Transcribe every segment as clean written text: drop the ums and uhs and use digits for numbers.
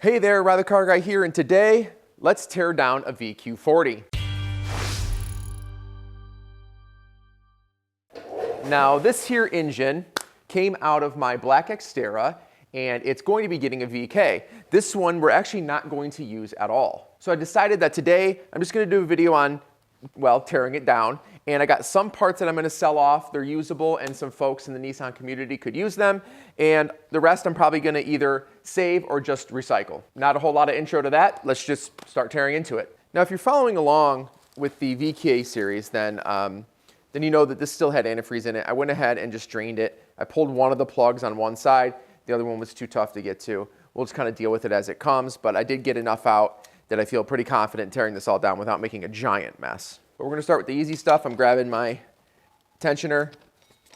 Hey there, Riley Car Guy here, and today, let's tear down a VQ40. Now, this here engine came out of my black Xterra, and it's going to be getting a VK. This one we're actually not going to use at all. So I decided that today, I'm just gonna do a video on, well, tearing it down. And I got some parts that I'm gonna sell off, they're usable, and some folks in the Nissan community could use them. And the rest I'm probably gonna either save or just recycle. Not a whole lot of intro to that, let's just start tearing into it. Now, if you're following along with the VK series, then you know that this still had antifreeze in it. I went ahead and just drained it. I pulled one of the plugs on one side, the other one was too tough to get to. We'll just kind of deal with it as it comes, but I did get enough out that I feel pretty confident tearing this all down without making a giant mess. But we're gonna start with the easy stuff. I'm grabbing my tensioner,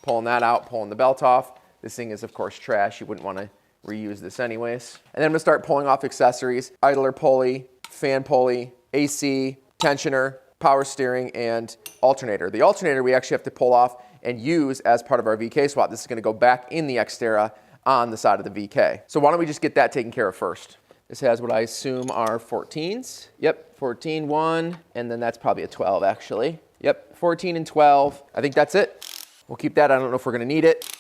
pulling that out, pulling the belt off. This thing is, of course, trash. You wouldn't wanna reuse this anyways. And then I'm gonna start pulling off accessories, idler pulley, fan pulley, AC, tensioner, power steering, and alternator. The alternator we actually have to pull off and use as part of our VK swap. This is gonna go back in the Xterra on the side of the VK. So why don't we just get that taken care of first? This has what I assume are 14s. Yep, 14, 1, and then that's probably a 12 actually. Yep, 14 and 12. I think that's it. We'll keep that. I don't know if we're gonna need it.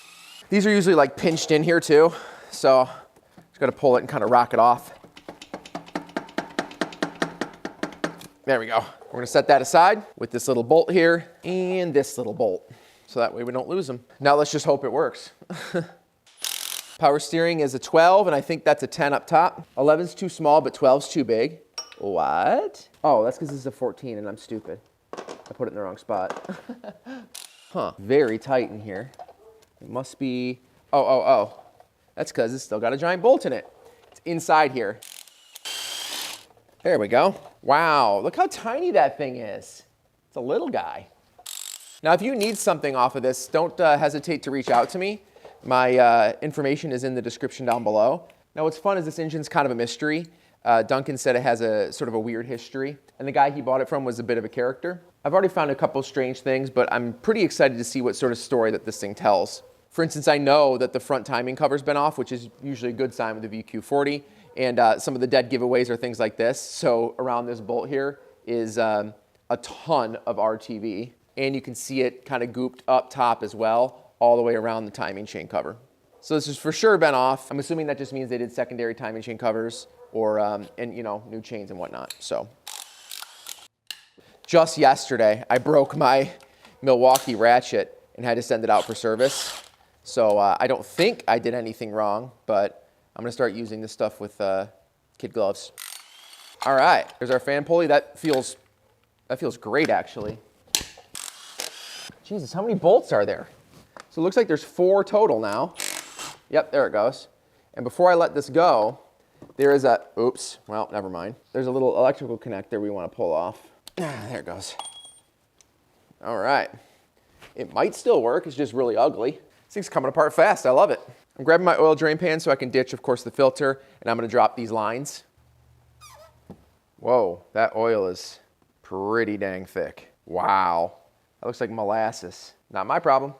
These are usually like pinched in here too, so just gotta pull it and kind of rock it off. There we go. We're gonna set that aside with this little bolt here and this little bolt, so that way we don't lose them. Now let's just hope it works. Power steering is a 12, and I think that's a 10 up top. 11's too small, but 12's too big. What? Oh, that's because this is a 14 and I'm stupid. I put it in the wrong spot. Huh, very tight in here. It must be, oh. That's because it's still got a giant bolt in it. It's inside here. There we go. Wow, look how tiny that thing is. It's a little guy. Now, if you need something off of this, don't hesitate to reach out to me. My information is in the description down below. Now, what's fun is this engine's kind of a mystery. Duncan said it has a sort of a weird history, and the guy he bought it from was a bit of a character. I've already found a couple strange things, but I'm pretty excited to see what sort of story that this thing tells. For instance, I know that the front timing cover's been off, which is usually a good sign with the VQ40, and some of the dead giveaways are things like this. So around this bolt here is a ton of RTV, and you can see it kind of gooped up top as well, all the way around the timing chain cover. So this has for sure been off. I'm assuming that just means they did secondary timing chain covers or, and you know, new chains and whatnot, so. Just yesterday, I broke my Milwaukee ratchet and had to send it out for service. So I don't think I did anything wrong, but I'm gonna start using this stuff with kid gloves. All right, there's our fan pulley. That feels great, actually. Jesus, how many bolts are there? So it looks like there's 4 total now. Yep, there it goes. And before I let this go, there is a, oops, well, never mind. There's a little electrical connector we want to pull off. There it goes. All right. It might still work, it's just really ugly. This thing's coming apart fast, I love it. I'm grabbing my oil drain pan so I can ditch, of course, the filter, and I'm gonna drop these lines. Whoa, that oil is pretty dang thick. Wow, that looks like molasses. Not my problem.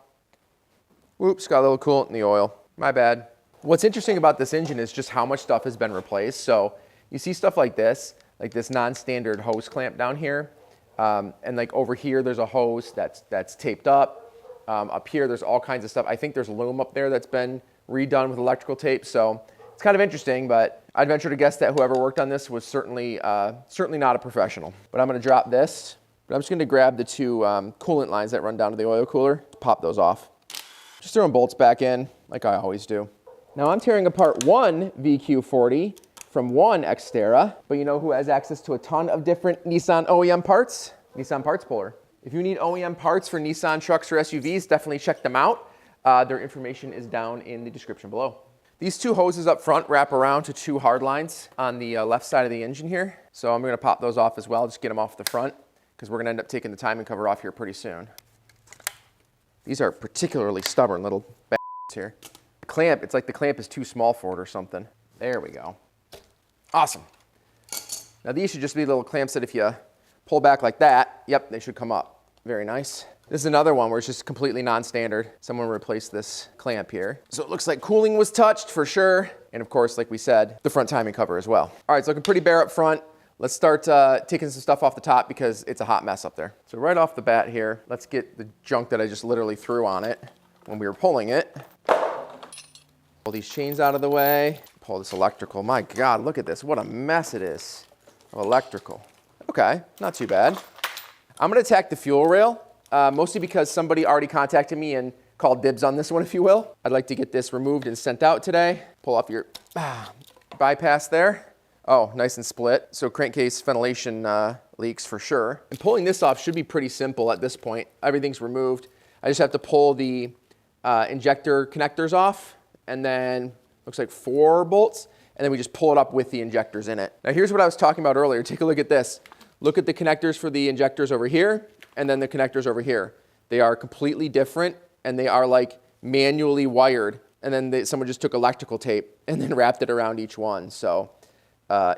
Whoops, got a little coolant in the oil. My bad. What's interesting about this engine is just how much stuff has been replaced. So you see stuff like this non-standard hose clamp down here. And like over here, there's a hose that's taped up. Up here, there's all kinds of stuff. I think there's loom up there that's been redone with electrical tape. So it's kind of interesting, but I'd venture to guess that whoever worked on this was certainly not a professional. But I'm gonna drop this. But I'm just gonna grab the 2 coolant lines that run down to the oil cooler, pop those off. Just throwing bolts back in, like I always do. Now I'm tearing apart one VQ40 from one Xterra, but you know who has access to a ton of different Nissan OEM parts? Nissan Parts Puller. If you need OEM parts for Nissan trucks or SUVs, definitely check them out. Their information is down in the description below. These 2 hoses up front wrap around to 2 hard lines on the left side of the engine here. So I'm gonna pop those off as well, just get them off the front, because we're gonna end up taking the timing cover off here pretty soon. These are particularly stubborn little bastards here. The clamp, it's like the clamp is too small for it or something. There we go. Awesome. Now these should just be little clamps that if you pull back like that, yep, they should come up. Very nice. This is another one where it's just completely non-standard. Someone replaced this clamp here. So it looks like cooling was touched for sure. And of course, like we said, the front timing cover as well. All right, it's looking pretty bare up front. Let's start taking some stuff off the top because it's a hot mess up there. So right off the bat here, let's get the junk that I just literally threw on it when we were pulling it. Pull these chains out of the way. Pull this electrical. My God, look at this. What a mess it is of electrical. Okay, not too bad. I'm gonna attack the fuel rail. Mostly because somebody already contacted me and called dibs on this one, if you will. I'd like to get this removed and sent out today. Pull off your bypass there. Oh, nice and split. So crankcase ventilation leaks for sure. And pulling this off should be pretty simple at this point. Everything's removed. I just have to pull the injector connectors off, and then looks like 4 bolts, and then we just pull it up with the injectors in it. Now here's what I was talking about earlier. Take a look at this. Look at the connectors for the injectors over here, and then the connectors over here. They are completely different, and they are like manually wired. And then someone just took electrical tape and then wrapped it around each one. So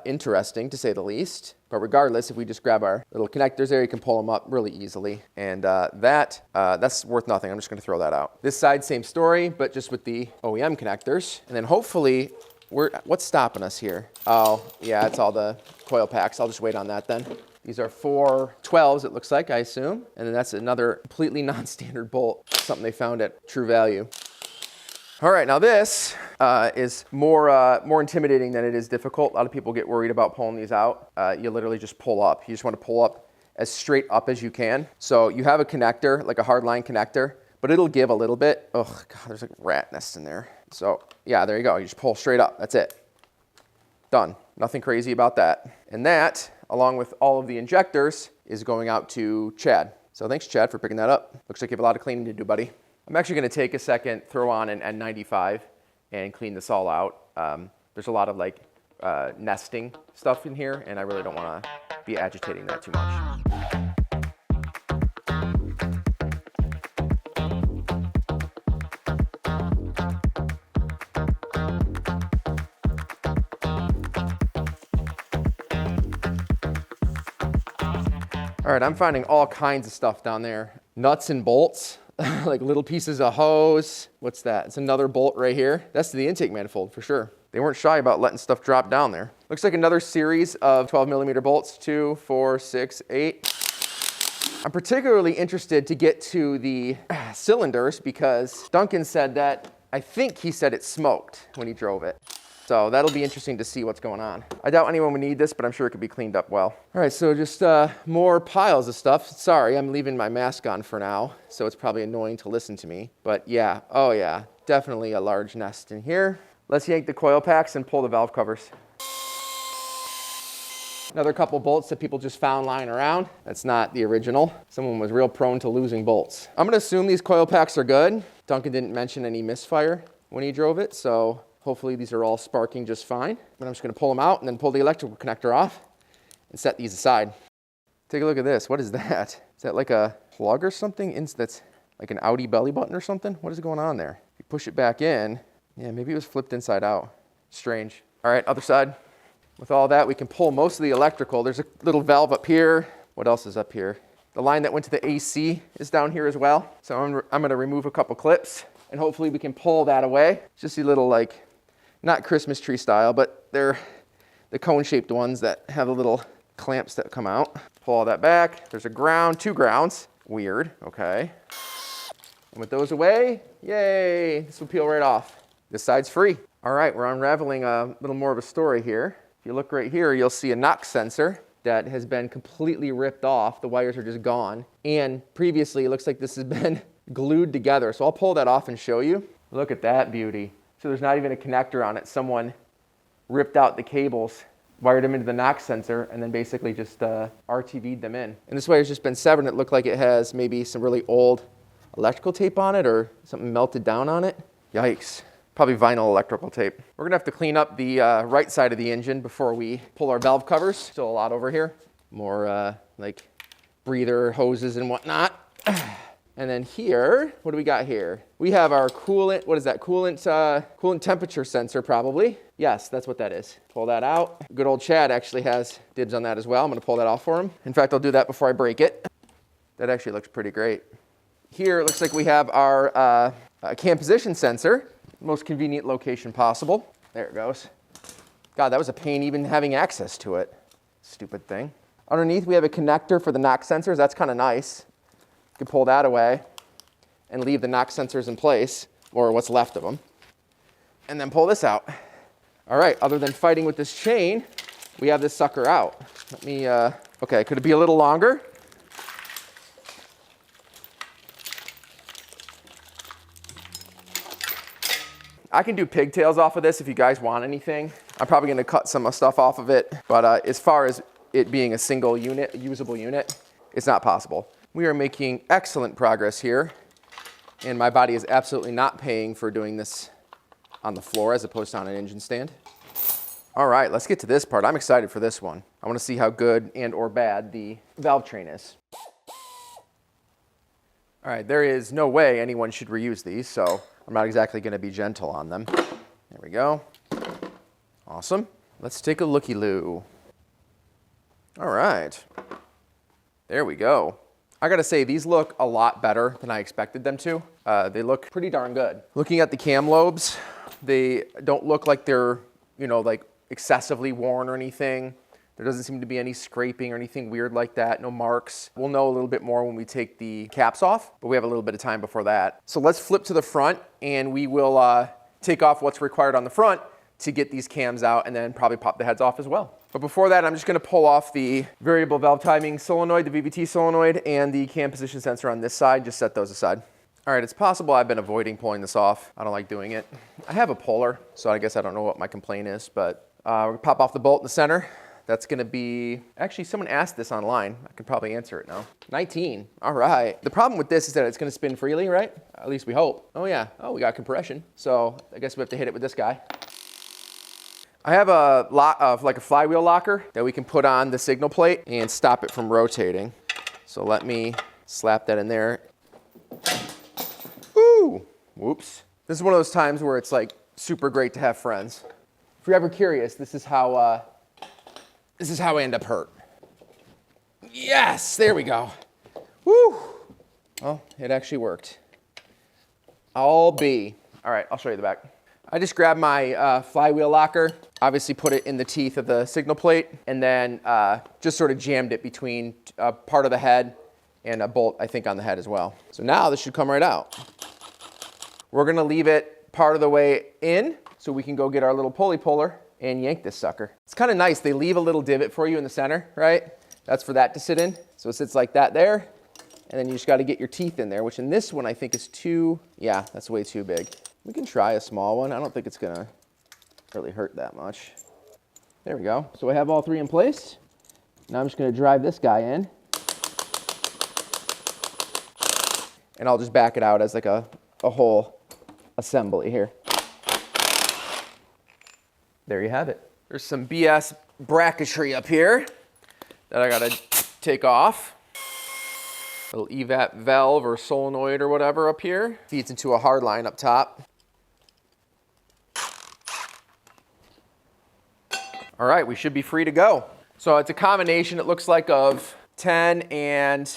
interesting to say the least. But regardless, if we just grab our little connectors there, you can pull them up really easily. And that's worth nothing. I'm just gonna throw that out. This side, same story, but just with the OEM connectors. And then hopefully, what's stopping us here? Oh, yeah, it's all the coil packs. I'll just wait on that then. These are 4 12s, it looks like, I assume. And then that's another completely non-standard bolt, something they found at True Value. All right, now this is more intimidating than it is difficult. A lot of people get worried about pulling these out. You literally just pull up. You just want to pull up as straight up as you can. So you have a connector, like a hard line connector, but it'll give a little bit. Oh God, there's a rat nest in there. So yeah, there you go. You just pull straight up, that's it. Done, nothing crazy about that. And that, along with all of the injectors, is going out to Chad. So thanks, Chad, for picking that up. Looks like you have a lot of cleaning to do, buddy. I'm actually going to take a second, throw on an N95, and clean this all out. There's a lot of like nesting stuff in here, and I really don't want to be agitating that too much. All right, I'm finding all kinds of stuff down there. Nuts and bolts, like little pieces of hose. What's that? It's another bolt right here. That's the intake manifold for sure. They weren't shy about letting stuff drop down there. Looks like another series of 12mm bolts, 2, 4, 6, 8. I'm particularly interested to get to the cylinders because Duncan said that, I think he said it smoked when he drove it. So that'll be interesting to see what's going on. I doubt anyone would need this, but I'm sure it could be cleaned up well. All right, so just more piles of stuff. Sorry, I'm leaving my mask on for now, so it's probably annoying to listen to me. But yeah, oh yeah, definitely a large nest in here. Let's yank the coil packs and pull the valve covers. Another couple bolts that people just found lying around. That's not the original. Someone was real prone to losing bolts. I'm gonna assume these coil packs are good. Duncan didn't mention any misfire when he drove it, so hopefully these are all sparking just fine. But I'm just gonna pull them out and then pull the electrical connector off and set these aside. Take a look at this. What is that? Is that like a plug or something? That's like an Audi belly button or something? What is going on there? If you push it back in, yeah, maybe it was flipped inside out. Strange. All right, other side. With all that, we can pull most of the electrical. There's a little valve up here. What else is up here? The line that went to the AC is down here as well. So I'm gonna remove a couple clips and hopefully we can pull that away. Just a little like, not Christmas tree style, but they're the cone-shaped ones that have the little clamps that come out. Pull all that back. There's a ground, 2 grounds. Weird, okay. And with those away, yay, this will peel right off. This side's free. All right, we're unraveling a little more of a story here. If you look right here, you'll see a knock sensor that has been completely ripped off. The wires are just gone. And previously, it looks like this has been glued together. So I'll pull that off and show you. Look at that beauty. So there's not even a connector on it. Someone ripped out the cables, wired them into the knock sensor, and then basically just RTV'd them in. And this wire's just been severed. It looked like it has maybe some really old electrical tape on it or something melted down on it. Yikes. Probably vinyl electrical tape. We're gonna have to clean up the right side of the engine before we pull our valve covers. Still a lot over here. More like breather hoses and whatnot. And then here, what do we got here? We have our coolant, what is that? Coolant temperature sensor probably. Yes, that's what that is. Pull that out. Good old Chad actually has dibs on that as well. I'm gonna pull that off for him. In fact, I'll do that before I break it. That actually looks pretty great. Here it looks like we have our cam position sensor, most convenient location possible. There it goes. God, that was a pain even having access to it. Stupid thing. Underneath we have a connector for the knock sensors. That's kind of nice. You can pull that away and leave the knock sensors in place, or what's left of them, and then pull this out. All right, other than fighting with this chain, we have this sucker out. Let me, okay, could it be a little longer? I can do pigtails off of this if you guys want anything. I'm probably gonna cut some stuff off of it, but as far as it being a single unit, a usable unit, it's not possible. We are making excellent progress here, and my body is absolutely not paying for doing this on the floor as opposed to on an engine stand. All right, let's get to this part. I'm excited for this one. I wanna see how good and or bad the valve train is. All right, there is no way anyone should reuse these, so I'm not exactly gonna be gentle on them. There we go. Awesome. Let's take a looky-loo. All right. There we go. I gotta say, these look a lot better than I expected them to. They look pretty darn good. Looking at the cam lobes, they don't look like they're, you know, like excessively worn or anything. There doesn't seem to be any scraping or anything weird like that, no marks. We'll know a little bit more when we take the caps off, but we have a little bit of time before that. So let's flip to the front and we will take off what's required on the front to get these cams out and then probably pop the heads off as well. But before that, I'm just gonna pull off the variable valve timing solenoid, the VVT solenoid, and the cam position sensor on this side, just set those aside. All right, it's possible I've been avoiding pulling this off. I don't like doing it. I have a puller, so I guess I don't know what my complaint is, but we're gonna pop off the bolt in the center. That's gonna be, actually someone asked this online. I can probably answer it now. 19, all right. The problem with this is that it's gonna spin freely, right? At least we hope. Oh yeah, oh, we got compression. So I guess we have to hit it with this guy. I have a like a flywheel locker that we can put on the signal plate and stop it from rotating. So let me slap that in there. Ooh, whoops. This is one of those times where it's like super great to have friends. If you're ever curious, this is how I end up hurt. Yes, there we go. Woo. Well, it actually worked. All right, I'll show you the back. I just grabbed my flywheel locker, obviously put it in the teeth of the signal plate, and then just sort of jammed it between part of the head and a bolt, I think, on the head as well. So now this should come right out. We're gonna leave it part of the way in so we can go get our little pulley puller and yank this sucker. It's kind of nice. They leave a little divot for you in the center, right? That's for that to sit in. So it sits like that there. And then you just got to get your teeth in there, which in this one I think is too, yeah, that's way too big. We can try a small one. I don't think it's going to really hurt that much. There we go. So I have all three in place. Now I'm just going to drive this guy in. And I'll just back it out as like a whole assembly here. There you have it. There's some BS bracketry up here that I gotta take off. Little evap valve or solenoid or whatever up here. Feeds into a hard line up top. All right, we should be free to go. So it's a combination, it looks like, of 10 and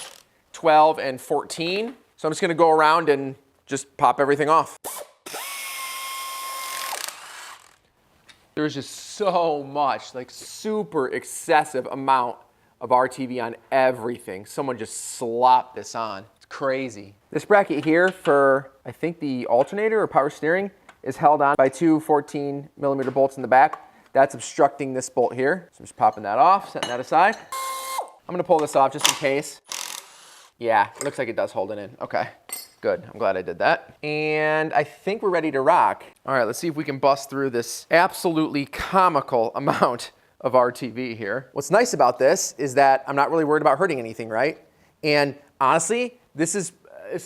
12 and 14. So I'm just gonna go around and just pop everything off. There's just so much, like super excessive amount of RTV on everything. Someone just slopped this on. It's crazy. This bracket here for, I think, the alternator or power steering is held on by two 14mm bolts in the back. That's obstructing this bolt here. So I'm just popping that off, setting that aside. I'm gonna pull this off just in case. Yeah, it looks like it does hold it in. Okay. Good, I'm glad I did that. And I think we're ready to rock. All right, let's see if we can bust through this absolutely comical amount of RTV here. What's nice about this is that I'm not really worried about hurting anything, right? And honestly, this is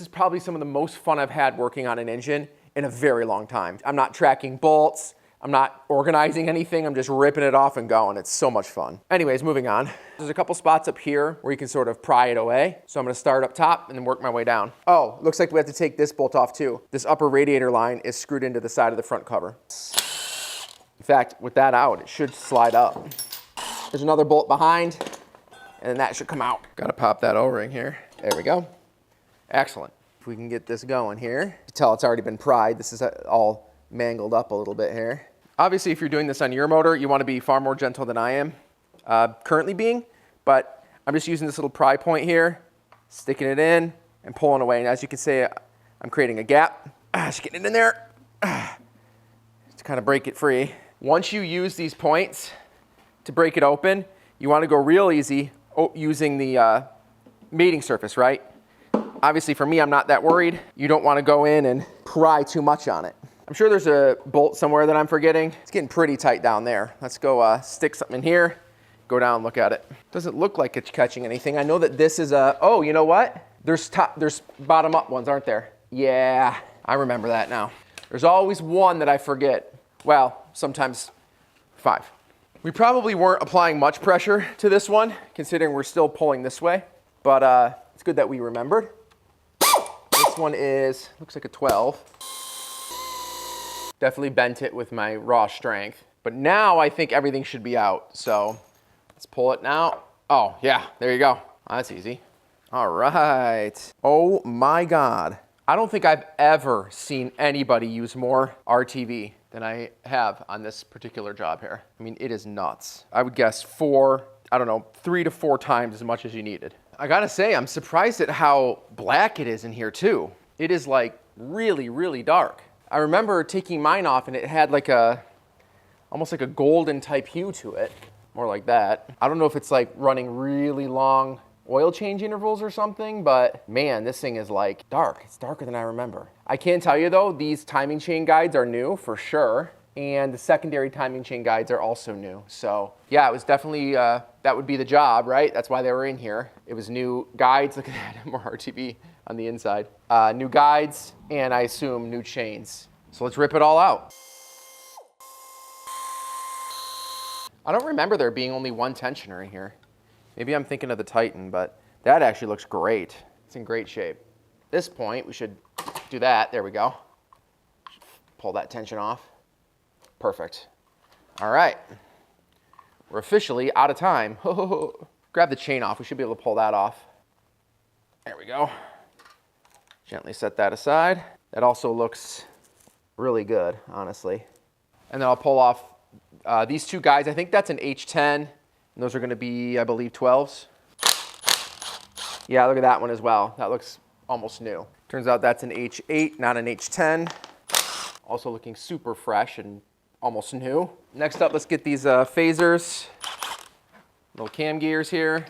probably some of the most fun I've had working on an engine in a very long time. I'm not tracking bolts. I'm not organizing anything. I'm just ripping it off and going. It's so much fun. Anyways, moving on. There's a couple spots up here where you can sort of pry it away. So I'm gonna start up top and then work my way down. Oh, looks like we have to take this bolt off too. This upper radiator line is screwed into the side of the front cover. In fact, with that out, it should slide up. There's another bolt behind, and then that should come out. Gotta pop that O-ring here. There we go. Excellent. If we can get this going here. You can tell it's already been pried. This is all mangled up a little bit here. Obviously, if you're doing this on your motor, you want to be far more gentle than I am currently being, but I'm just using this little pry point here, sticking it in and pulling away. And as you can see, I'm creating a gap. Just getting it in there to kind of break it free. Once you use these points to break it open, you want to go real easy using the mating surface, right? Obviously for me, I'm not that worried. You don't want to go in and pry too much on it. I'm sure there's a bolt somewhere that I'm forgetting. It's getting pretty tight down there. Let's go stick something in here, go down and look at it. Doesn't look like it's catching anything. I know that this is a, oh, you know what? There's bottom up ones, aren't there? Yeah, I remember that now. There's always one that I forget. Well, sometimes 5. We probably weren't applying much pressure to this one, considering we're still pulling this way, but it's good that we remembered. This one looks like a 12. Definitely bent it with my raw strength. But now I think everything should be out. So let's pull it now. Oh yeah, there you go. Oh, that's easy. All right. Oh my God. I don't think I've ever seen anybody use more RTV than I have on this particular job here. I mean, it is nuts. I would guess 3 to 4 times as much as you needed. I gotta say, I'm surprised at how black it is in here too. It is like really, really dark. I remember taking mine off and it had like almost like a golden type hue to it, more like that. I don't know if it's like running really long oil change intervals or something, but man, this thing is like dark. It's darker than I remember. I can tell you though, these timing chain guides are new for sure. And the secondary timing chain guides are also new. So yeah, it was definitely, that would be the job, right? That's why they were in here. It was new guides, look at that, more RTV on the inside. New guides, and I assume new chains. So let's rip it all out. I don't remember there being only one tensioner in here. Maybe I'm thinking of the Titan, but that actually looks great. It's in great shape. At this point, we should do that. There we go. Pull that tension off. Perfect. All right. We're officially out of time. Grab the chain off. We should be able to pull that off. There we go. Gently set that aside. That also looks really good, honestly. And then I'll pull off these 2 guides. I think that's an H10, and those are going to be, I believe, 12s. Yeah, look at that one as well. That looks almost new. Turns out that's an H8, not an H10. Also looking super fresh and almost new. Next up, let's get these phasers. Little cam gears here.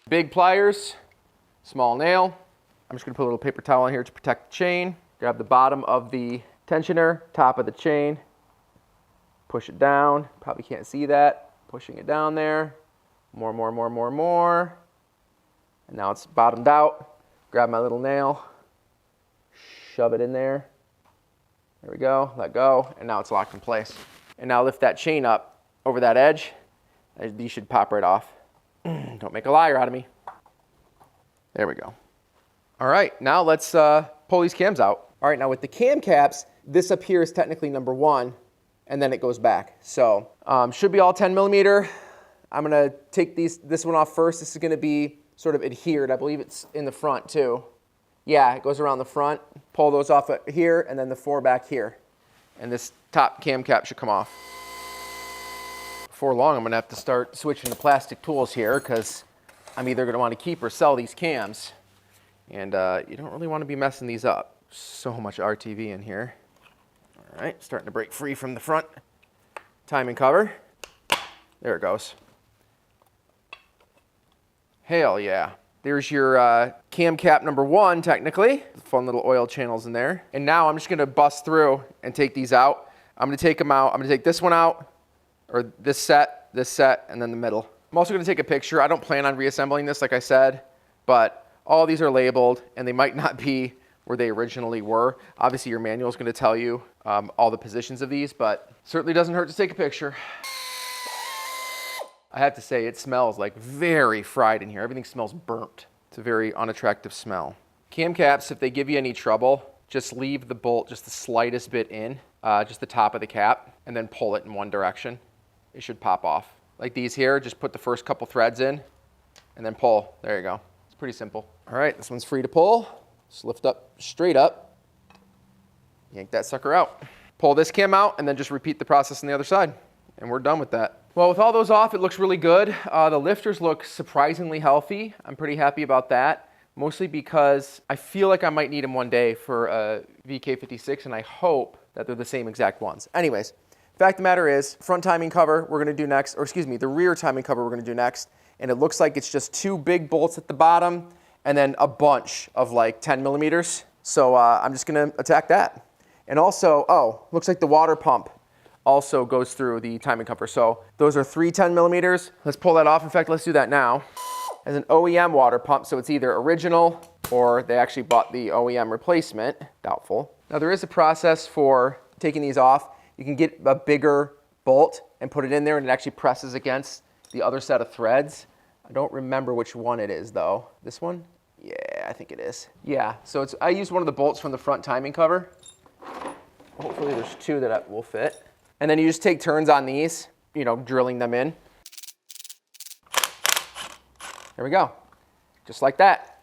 Big pliers, small nail. I'm just gonna put a little paper towel in here to protect the chain. Grab the bottom of the tensioner, top of the chain, push it down. Probably can't see that. Pushing it down there. More. And now it's bottomed out. Grab my little nail, shove it in there. There we go, let go, and now it's locked in place. And now lift that chain up over that edge. These should pop right off. Don't make a liar out of me. There we go. All right, now let's pull these cams out. All right, now with the cam caps, this up here is technically number 1, and then it goes back. So should be all 10 millimeter. I'm gonna take this one off first. This is gonna be sort of adhered. I believe it's in the front too. Yeah, it goes around the front. Pull those off here, and then the 4 back here. And this top cam cap should come off. Before long, I'm gonna have to start switching to plastic tools here because I'm either gonna wanna keep or sell these cams. And you don't really wanna be messing these up. So much RTV in here. All right, starting to break free from the front timing cover. There it goes. Hell yeah. There's your cam cap number 1, technically. Fun little oil channels in there. And now I'm just gonna bust through and take these out. I'm gonna take them out. I'm gonna take this one out, or this set, and then the middle. I'm also gonna take a picture. I don't plan on reassembling this, like I said, but all these are labeled, and they might not be where they originally were. Obviously, your manual is gonna tell you all the positions of these, but certainly doesn't hurt to take a picture. I have to say, it smells like very fried in here. Everything smells burnt. It's a very unattractive smell. Cam caps, if they give you any trouble, just leave the bolt just the slightest bit in, just the top of the cap, and then pull it in one direction. It should pop off. Like these here, just put the first couple threads in, and then pull. There you go. It's pretty simple. All right, this one's free to pull. Just lift up, straight up. Yank that sucker out. Pull this cam out and then just repeat the process on the other side. And we're done with that. Well, with all those off, it looks really good. The lifters look surprisingly healthy. I'm pretty happy about that, mostly because I feel like I might need them one day for a VK56, and I hope that they're the same exact ones. Anyways, fact of the matter is, front timing cover we're gonna do next, or excuse me, the rear timing cover we're gonna do next, and it looks like it's just 2 big bolts at the bottom and then a bunch of like 10 millimeters. So I'm just gonna attack that. And also, oh, looks like the water pump also goes through the timing cover. So those are 3 10 millimeters. Let's pull that off. In fact, let's do that now. As an OEM water pump, so it's either original or they actually bought the OEM replacement. Doubtful. Now there is a process for taking these off. You can get a bigger bolt and put it in there, and it actually presses against the other set of threads. I don't remember which one it is though. This one? Yeah, I think it is. Yeah, so I used one of the bolts from the front timing cover. Hopefully there's 2 that will fit. And then you just take turns on these, you know, drilling them in. There we go, just like that.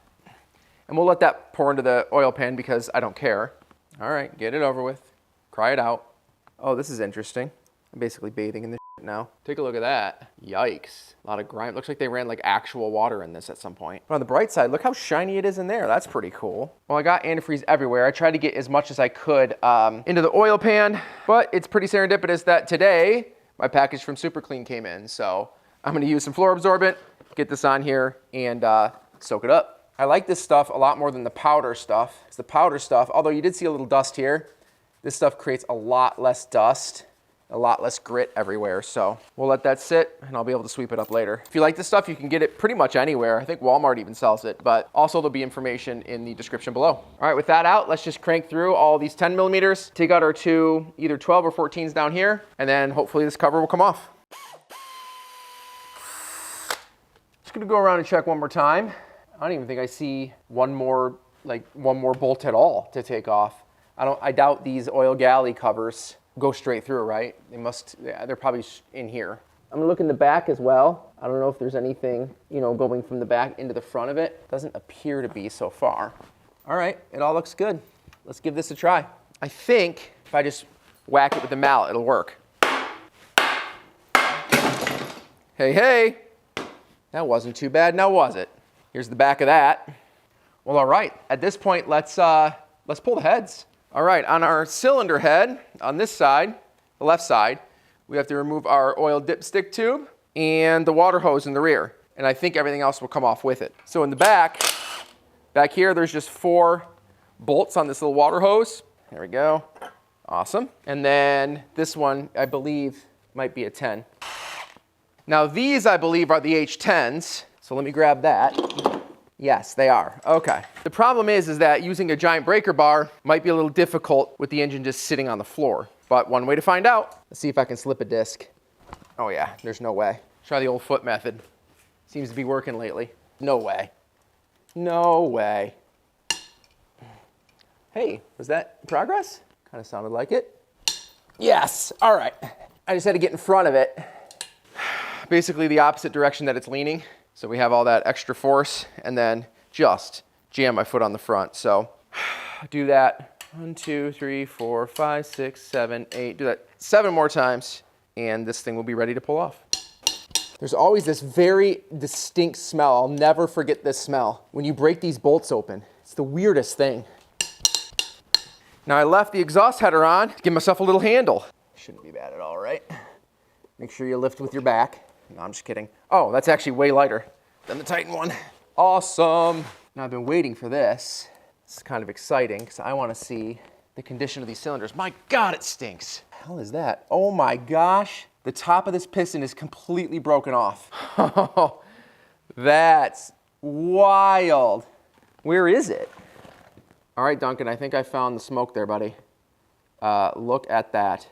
And we'll let that pour into the oil pan because I don't care. All right, get it over with, cry it out. Oh, this is interesting. I'm basically bathing in this shit now. Take a look at that. Yikes, a lot of grime. Looks like they ran like actual water in this at some point. But on the bright side, look how shiny it is in there. That's pretty cool. Well, I got antifreeze everywhere. I tried to get as much as I could into the oil pan, but it's pretty serendipitous that today my package from Super Clean came in. So I'm gonna use some floor absorbent, get this on here, and soak it up. I like this stuff a lot more than the powder stuff. It's the powder stuff, although you did see a little dust here, this stuff creates a lot less dust, a lot less grit everywhere. So we'll let that sit and I'll be able to sweep it up later. If you like this stuff, you can get it pretty much anywhere. I think Walmart even sells it, but also there'll be information in the description below. All right, with that out, let's just crank through all these 10 millimeters, take out our 2 either 12 or 14s down here, and then hopefully this cover will come off. Just gonna go around and check one more time. I don't even think I see one more bolt at all to take off. I doubt these oil galley covers go straight through, right? They must, yeah, they're probably in here. I'm gonna look in the back as well. I don't know if there's anything, you know, going from the back into the front of it. Doesn't appear to be so far. All right, it all looks good. Let's give this a try. I think if I just whack it with the mallet, it'll work. Hey, hey. That wasn't too bad, now was it? Here's the back of that. Well, all right, at this point, let's pull the heads. All right, on our cylinder head, on this side, the left side, we have to remove our oil dipstick tube and the water hose in the rear. And I think everything else will come off with it. So in the back here, there's just 4 bolts on this little water hose. There we go, awesome. And then this one, I believe, might be a 10. Now these, I believe, are the H10s. So let me grab that. Yes, they are. Okay. The problem is that using a giant breaker bar might be a little difficult with the engine just sitting on the floor. But one way to find out, let's see if I can slip a disc. Oh yeah, there's no way. Try the old foot method. Seems to be working lately. No way. No way. Hey, was that progress? Kind of sounded like it. Yes, all right. I just had to get in front of it. Basically the opposite direction that it's leaning. So we have all that extra force and then just jam my foot on the front. So do that 1, 2, 3, 4, 5, 6, 7, 8. Do that 7 more times and this thing will be ready to pull off. There's always this very distinct smell. I'll never forget this smell. When you break these bolts open, it's the weirdest thing. Now I left the exhaust header on to give myself a little handle. Shouldn't be bad at all, right? Make sure you lift with your back. No, I'm just kidding. Oh, that's actually way lighter than the Titan one. Awesome. Now I've been waiting for this. This is kind of exciting because I want to see the condition of these cylinders. My God, it stinks. What the hell is that? Oh my gosh. The top of this piston is completely broken off. Oh, that's wild. Where is it? All right, Duncan, I think I found the smoke there, buddy. Look at that.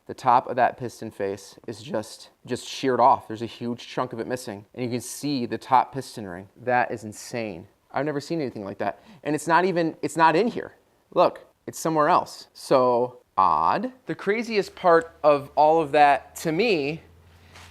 The top of that piston face is just sheared off. There's a huge chunk of it missing. And you can see the top piston ring. That is insane. I've never seen anything like that. And it's not in here. Look, it's somewhere else. So odd. The craziest part of all of that to me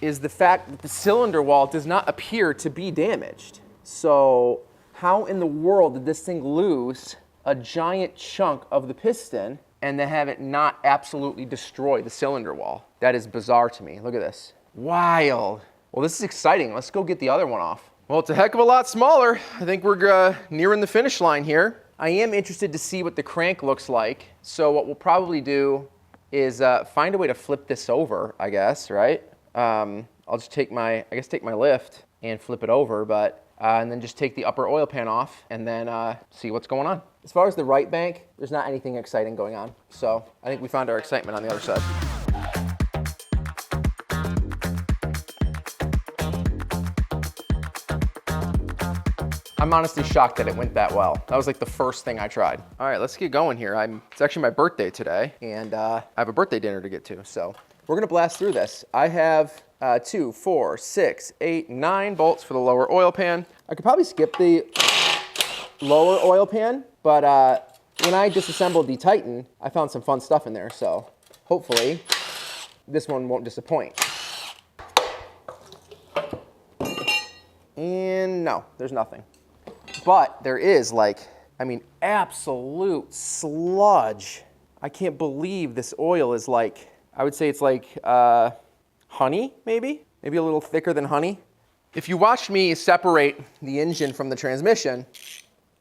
is the fact that the cylinder wall does not appear to be damaged. So how in the world did this thing lose a giant chunk of the piston and then have it not absolutely destroy the cylinder wall? That is bizarre to me. Look at this. Wild. Well, this is exciting. Let's go get the other one off. Well, it's a heck of a lot smaller. I think we're nearing the finish line here. I am interested to see what the crank looks like. So what we'll probably do is find a way to flip this over, I guess, right? I'll just take my lift and flip it over, but and then just take the upper oil pan off and then see what's going on. As far as the right bank, there's not anything exciting going on. So I think we found our excitement on the other side. I'm honestly shocked that it went that well. That was like the first thing I tried. All right, let's get going here. It's actually my birthday today, and I have a birthday dinner to get to. So we're gonna blast through this. I have 2, 4, 6, 8, 9 bolts for the lower oil pan. I could probably skip the lower oil pan, but when I disassembled the Titan, I found some fun stuff in there. So hopefully this one won't disappoint. And no, there's nothing. But there is absolute sludge. I can't believe this oil is I would say it's like honey, maybe a little thicker than honey. If you watched me separate the engine from the transmission,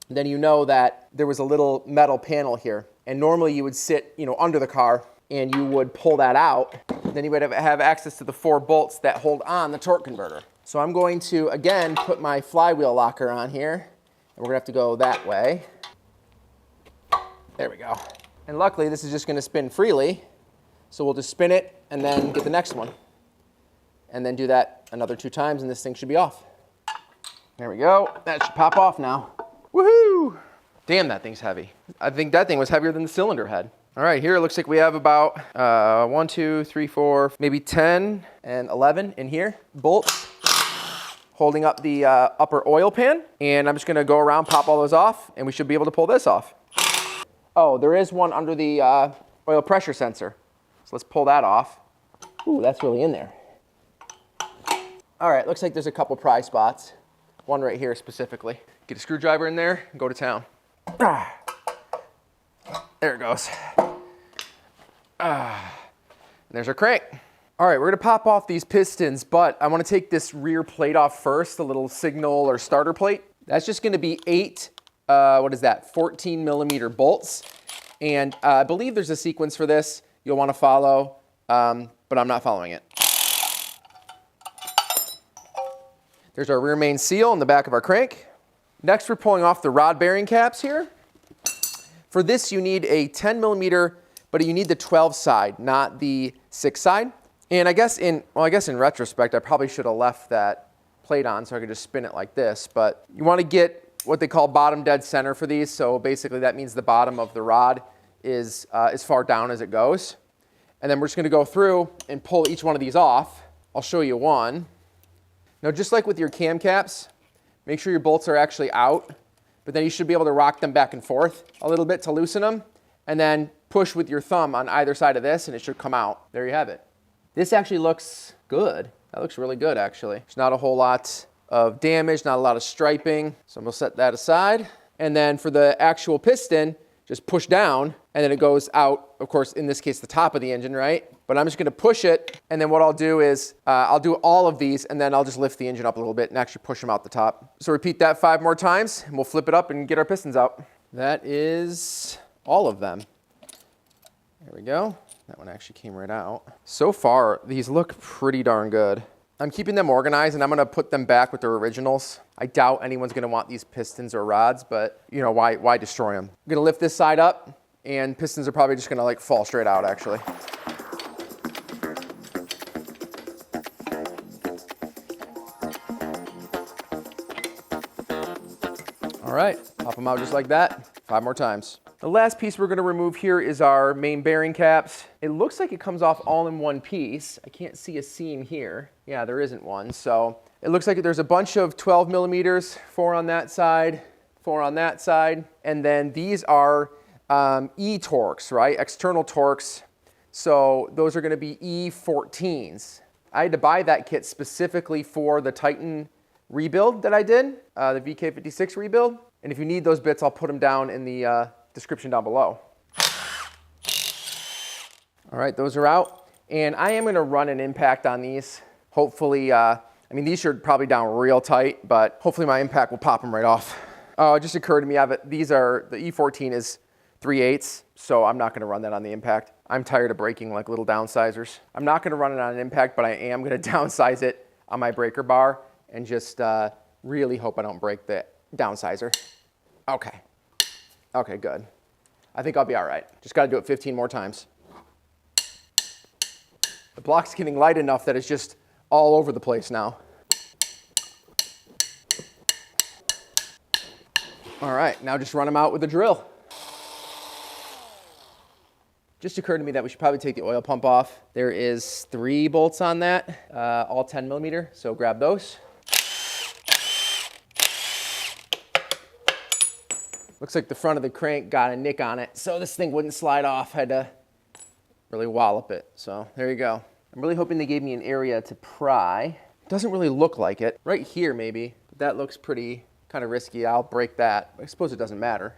then you know that there was a little metal panel here. And normally you would sit, under the car and you would pull that out. Then you would have access to the 4 bolts that hold on the torque converter. So I'm going to, again, put my flywheel locker on here. And we're gonna have to go that way. There we go. And luckily, this is just gonna spin freely. So we'll just spin it and then get the next one. And then do that another 2 times and this thing should be off. There we go. That should pop off now. Woohoo! Damn, that thing's heavy. I think that thing was heavier than the cylinder head. All right, here it looks like we have about 1, 2, 3, 4, maybe 10 and 11 in here. Bolts holding up the upper oil pan. And I'm just gonna go around, pop all those off, and we should be able to pull this off. Oh, there is one under the oil pressure sensor. So let's pull that off. Ooh, that's really in there. All right, looks like there's a couple pry spots. One right here specifically. Get a screwdriver in there and go to town. There it goes. And there's our crank. All right, we're gonna pop off these pistons, but I wanna take this rear plate off first, the little signal or starter plate. That's just gonna be 8, 14 millimeter bolts. And I believe there's a sequence for this you'll wanna follow, but I'm not following it. There's our rear main seal in the back of our crank. Next, we're pulling off the rod bearing caps here. For this, you need a 10 millimeter, but you need the 12 side, not the 6 side. And I guess in retrospect, I probably should have left that plate on so I could just spin it like this. But you want to get what they call bottom dead center for these. So basically that means the bottom of the rod is as far down as it goes. And then we're just going to go through and pull each one of these off. I'll show you one. Now, just like with your cam caps, make sure your bolts are actually out. But then you should be able to rock them back and forth a little bit to loosen them. And then push with your thumb on either side of this and it should come out. There you have it. This actually looks good. That looks really good, actually. There's not a whole lot of damage, not a lot of striping. So I'm gonna set that aside. And then for the actual piston, just push down and then it goes out, of course, in this case, the top of the engine, right? But I'm just gonna push it. And then what I'll do is I'll do all of these and then I'll just lift the engine up a little bit and actually push them out the top. So repeat that 5 more times and we'll flip it up and get our pistons out. That is all of them. There we go. That one actually came right out. So far, these look pretty darn good. I'm keeping them organized and I'm gonna put them back with their originals. I doubt anyone's gonna want these pistons or rods, but why destroy them? I'm gonna lift this side up and pistons are probably just gonna fall straight out actually. All right, pop them out just like that, 5 more times. The last piece we're gonna remove here is our main bearing caps. It looks like it comes off all in one piece. I can't see a seam here. Yeah, there isn't one. So it looks like there's a bunch of 12 millimeters, 4 on that side, 4 on that side. And then these are E-torques, right? External torques. So those are gonna be E14s. I had to buy that kit specifically for the Titan rebuild that I did, the VK56 rebuild. And if you need those bits, I'll put them down in the description down below. All right, those are out. And I am gonna run an impact on these. Hopefully, I mean, these should probably down real tight, but hopefully my impact will pop them right off. Oh, it just occurred to me, these are, the E14 is 3/8, so I'm not gonna run that on the impact. I'm tired of breaking like little downsizers. I'm not gonna run it on an impact, but I am gonna downsize it on my breaker bar and just really hope I don't break the downsizer. Okay, okay, good. I think I'll be all right. Just gotta do it 15 more times. The block's getting light enough that it's just all over the place now. All right, now just run them out with a drill. Just occurred to me that we should probably take the oil pump off. There is 3 bolts on that, all 10mm, so grab those. Looks like the front of the crank got a nick on it, so this thing wouldn't slide off. I had to really wallop it, so there you go. I'm really hoping they gave me an area to pry. Doesn't really look like it. Right here maybe, but that looks pretty kind of risky. I'll break that. I suppose it doesn't matter.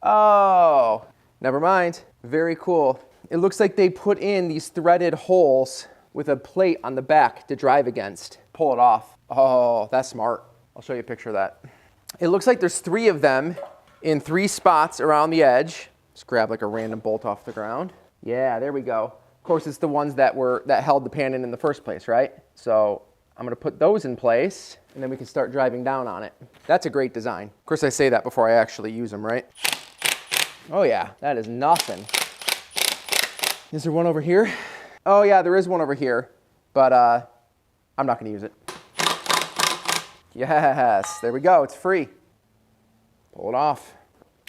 Oh, never mind. Very cool. It looks like they put in these threaded holes with a plate on the back to drive against. Pull it off. Oh, that's smart. I'll show you a picture of that. It looks like there's 3 of them in 3 spots around the edge. Just grab like a random bolt off the ground. Yeah, there we go. Of course, it's the ones that held the pan in the first place, right? So I'm gonna put those in place and then we can start driving down on it. That's a great design. Of course, I say that before I actually use them, right? Oh yeah, that is nothing. Is there one over here? Oh yeah, there is one over here, but I'm not gonna use it. Yes, there we go, it's free. Pull it off.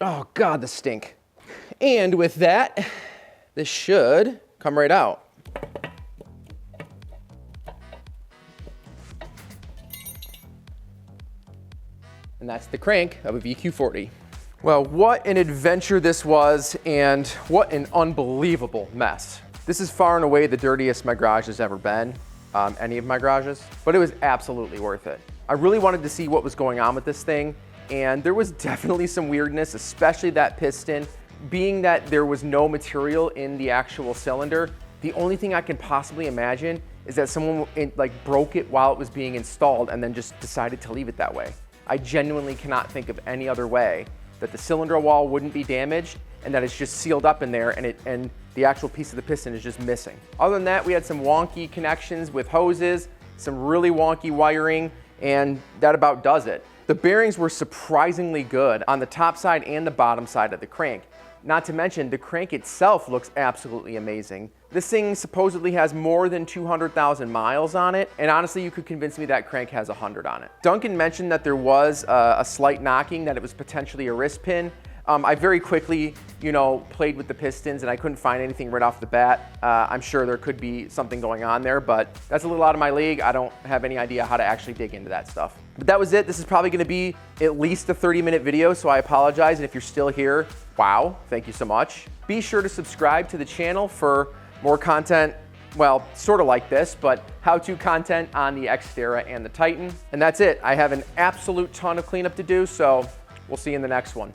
Oh God, the stink. And with that, this should come right out. And that's the crank of a VQ40. Well, what an adventure this was, and what an unbelievable mess. This is far and away the dirtiest my garage has ever been, any of my garages, but it was absolutely worth it. I really wanted to see what was going on with this thing, and there was definitely some weirdness, especially that piston. Being that there was no material in the actual cylinder, the only thing I can possibly imagine is that someone broke it while it was being installed and then just decided to leave it that way. I genuinely cannot think of any other way that the cylinder wall wouldn't be damaged and that it's just sealed up in there and the actual piece of the piston is just missing. Other than that, we had some wonky connections with hoses, some really wonky wiring, and that about does it. The bearings were surprisingly good on the top side and the bottom side of the crank. Not to mention, the crank itself looks absolutely amazing. This thing supposedly has more than 200,000 miles on it, and honestly, you could convince me that crank has 100 on it. Duncan mentioned that there was a slight knocking, that it was potentially a wrist pin. I very quickly, played with the pistons and I couldn't find anything right off the bat. I'm sure there could be something going on there, but that's a little out of my league. I don't have any idea how to actually dig into that stuff. But that was it. This is probably gonna be at least a 30-minute video, so I apologize. And if you're still here, wow, thank you so much. Be sure to subscribe to the channel for more content, well, sort of like this, but how-to content on the Xterra and the Titan. And that's it. I have an absolute ton of cleanup to do, so we'll see you in the next one.